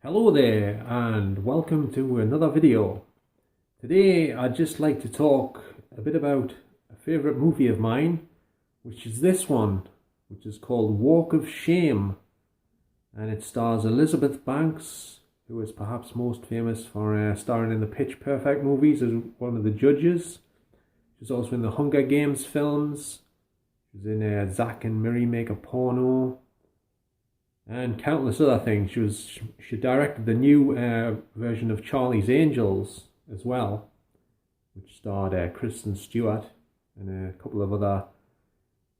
Hello there and welcome to another video. Today I'd just like to talk a bit about a favourite movie of mine, which is this one, which is called Walk of Shame, and it stars Elizabeth Banks, who is perhaps most famous for starring in the Pitch Perfect movies as one of the judges. She's also in the Hunger Games films. She's in Zack and Miri Make a Porno, and countless other things. She directed the new version of Charlie's Angels as well, which starred Kristen Stewart and a couple of other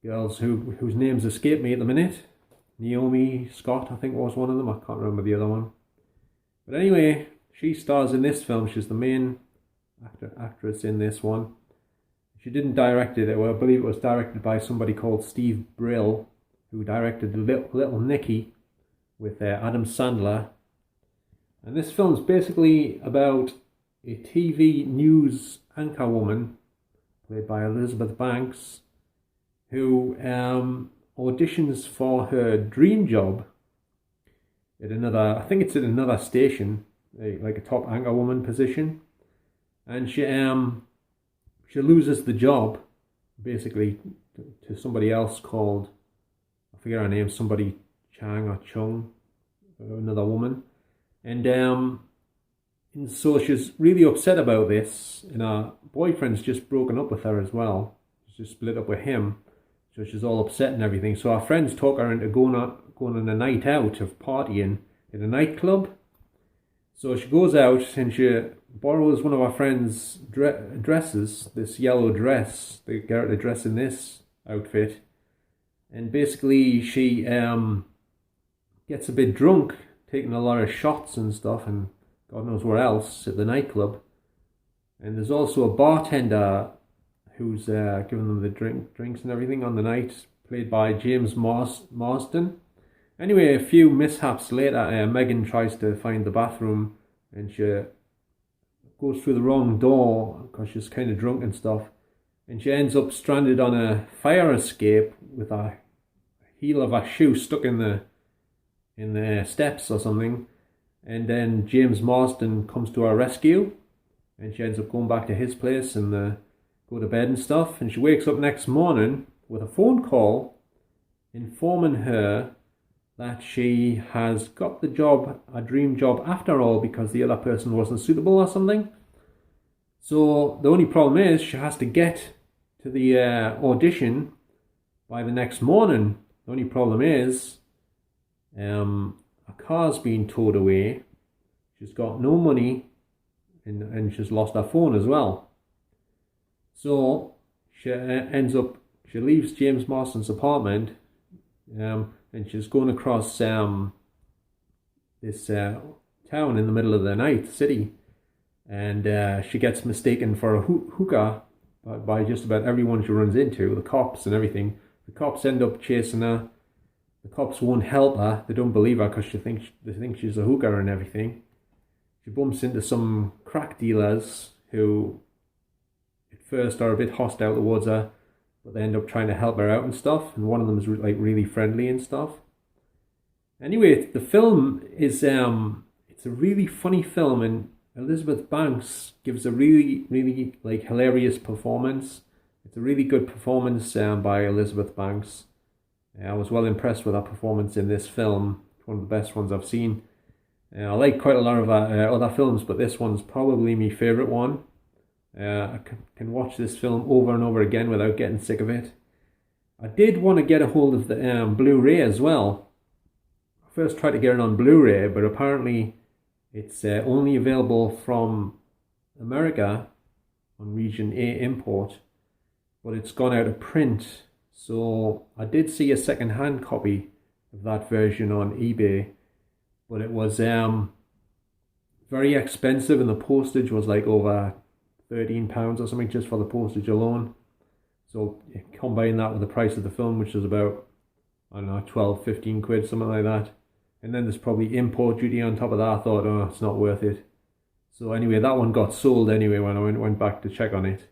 girls whose names escape me at the minute. Naomi Scott, I think, was one of them. I can't remember the other one. But anyway, she stars in this film. She's the main actress in this one. She didn't direct it. I believe it was directed by somebody called Steve Brill, who directed Little Nicky with Adam Sandler. And this film's basically about a TV news anchor woman, played by Elizabeth Banks, who auditions for her dream job at another, I think it's at another station, like a top anchor woman position. And she loses the job, basically, to somebody else called, I forget her name, somebody Chang or Chung, another woman. And so she's really upset about this, and her boyfriend's just broken up with her as well. She's just split up with him, so she's all upset and everything. So her friends talk her into going on a night out of partying at a nightclub. So she goes out and she borrows one of her friend's dresses, this yellow dress. They get her to dress in this outfit. And basically she gets a bit drunk, taking a lot of shots and stuff, and God knows where else at the nightclub. And there's also a bartender who's giving them the drinks and everything on the night, played by James Marsden. Anyway, a few mishaps later, Megan tries to find the bathroom, and she goes through the wrong door because she's kind of drunk and stuff. And she ends up stranded on a fire escape with a heel of her shoe stuck in the steps or something. And then James Marsden comes to her rescue, and she ends up going back to his place and go to bed and stuff. And she wakes up next morning with a phone call informing her that she has got the job, a dream job after all, because the other person wasn't suitable or something. So the only problem is she has to get to the audition by the next morning. The only problem is a car's been towed away. She's got no money, and she's lost her phone as well. So she she leaves James Marsden's apartment, and she's going across this town in the middle of the night, city, and she gets mistaken for a hooker by just about everyone she runs into, the cops and everything. The cops end up chasing her. The cops won't help her. They don't believe her because they think she's a hooker and everything. She bumps into some crack dealers who at first are a bit hostile towards her, but they end up trying to help her out and stuff. And one of them is like really friendly and stuff. Anyway, the film is it's a really funny film, and Elizabeth Banks gives a really like hilarious performance. It's a really good performance by Elizabeth Banks. I was well impressed with her performance in this film. It's one of the best ones I've seen. I like quite a lot of other films, but this one's probably my favourite one. I can watch this film over and over again without getting sick of it. I did want to get a hold of the Blu-ray as well. I first tried to get it on Blu-ray, but apparently it's only available from America on Region A import, but it's gone out of print. So I did see a second-hand copy of that version on eBay, but it was very expensive, and the postage was like over £13 or something just for the postage alone. So combine that with the price of the film, which is about, I don't know, 12-15 quid, something like that. And then there's probably import duty on top of that. I thought, oh, it's not worth it. So anyway, that one got sold anyway when I went back to check on it.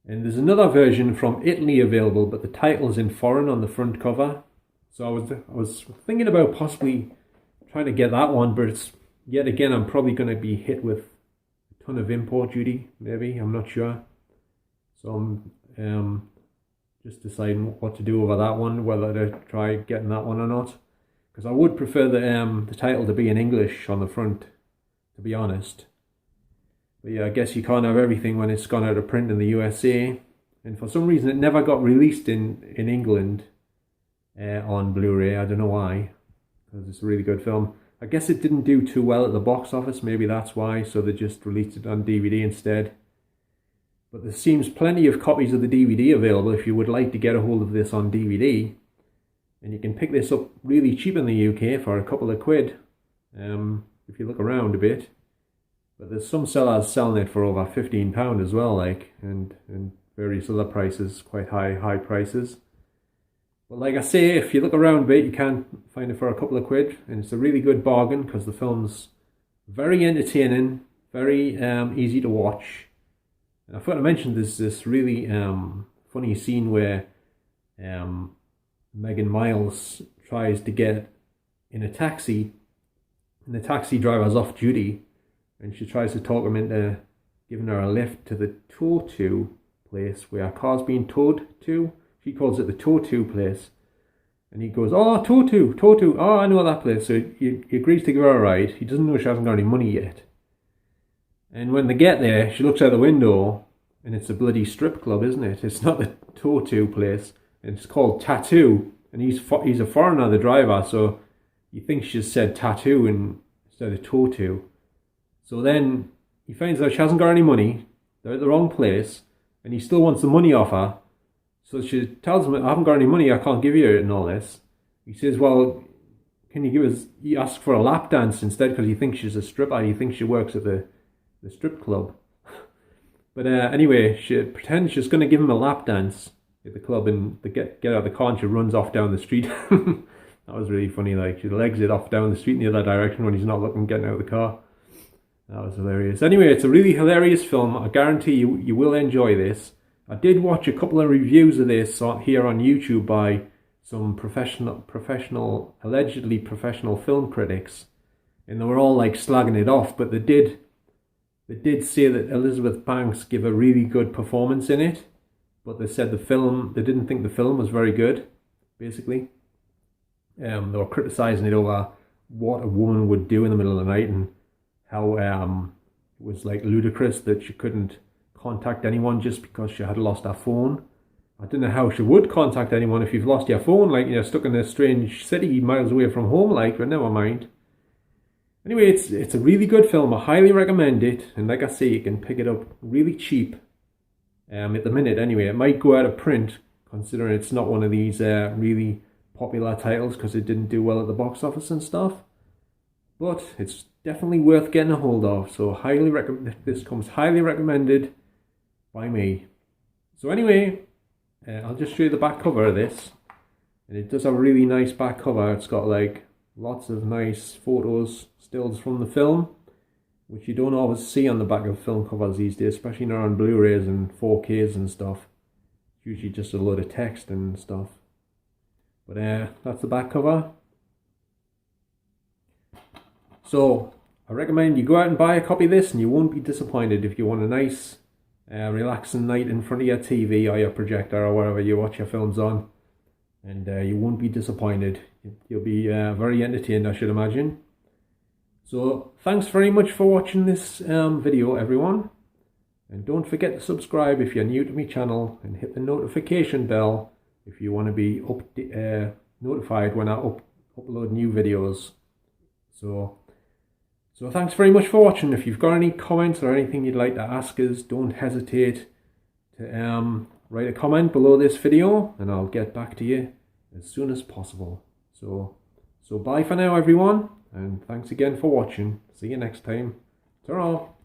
And there's another version from Italy available, but the title's in foreign on the front cover. So I was thinking about possibly trying to get that one, but it's yet again I'm probably going to be hit with a ton of import duty. Maybe, I'm not sure. So I'm just deciding what to do over that one, whether to try getting that one or not. Because I would prefer the title to be in English on the front, to be honest. But yeah, I guess you can't have everything when it's gone out of print in the USA. And for some reason it never got released in England on Blu-ray. I don't know why, because it's a really good film. I guess it didn't do too well at the box office, maybe that's why, so they just released it on DVD instead. But there seems plenty of copies of the DVD available if you would like to get a hold of this on DVD. And you can pick this up really cheap in the UK for a couple of quid, if you look around a bit. But there's some sellers selling it for over £15 as well, like, and various other prices, quite high prices. But like I say, if you look around a bit, you can find it for a couple of quid, and it's a really good bargain because the film's very entertaining, very easy to watch. And I forgot to mention there's this really funny scene where Megan Miles tries to get in a taxi, and the taxi driver's off duty, and she tries to talk him into giving her a lift to the tow-to place where a car's being towed to. She calls it the tow-to place, and he goes, "Oh, tow-to, oh, I know that place." So he agrees to give her a ride. He doesn't know she hasn't got any money yet. And when they get there, she looks out the window, and it's a bloody strip club, isn't it? It's not the tow-to place. It's called Tattoo, and he's a foreigner, the driver, so you think she just said tattoo instead of tow-to. So then he finds out she hasn't got any money, they're at the wrong place, and he still wants the money off her. So she tells him, "I haven't got any money, I can't give you it," and all this. He says, "Well, can you give us," he asks for a lap dance instead, because he thinks she's a stripper, he thinks she works at the strip club. But anyway, she pretends she's going to give him a lap dance at the club, and they get out of the car and she runs off down the street. That was really funny, like, she legs it off down the street in the other direction when he's not looking, getting out of the car. That was hilarious. Anyway, it's a really hilarious film. I guarantee you will enjoy this. I did watch a couple of reviews of this here on YouTube by some allegedly professional film critics, and they were all like slagging it off, but they did say that Elizabeth Banks gave a really good performance in it, but they said they didn't think the film was very good, basically. They were criticising it over what a woman would do in the middle of the night, and how it was like ludicrous that she couldn't contact anyone just because she had lost her phone. I don't know how she would contact anyone if you've lost your phone, like, you're stuck in a strange city miles away from home, like, but never mind. Anyway, it's a really good film. I highly recommend it, and like I say, you can pick it up really cheap at the minute. Anyway, it might go out of print, considering it's not one of these really popular titles, because it didn't do well at the box office and stuff. But it's definitely worth getting a hold of. So highly recommend. This comes highly recommended by me. So anyway, I'll just show you the back cover of this, and it does have a really nice back cover. It's got like lots of nice photos, stills from the film, which you don't always see on the back of film covers these days, especially now on Blu-rays and 4Ks and stuff. It's usually just a load of text and stuff. But that's the back cover. So I recommend you go out and buy a copy of this, and you won't be disappointed if you want a nice relaxing night in front of your TV or your projector or wherever you watch your films on. And you won't be disappointed. You'll be very entertained, I should imagine. So thanks very much for watching this video, everyone. And don't forget to subscribe if you're new to my channel, and hit the notification bell if you want to be notified when I upload new videos. So thanks very much for watching. If you've got any comments or anything you'd like to ask us, don't hesitate to write a comment below this video, and I'll get back to you as soon as possible. So bye for now, everyone, and thanks again for watching. See you next time. Ta-ra!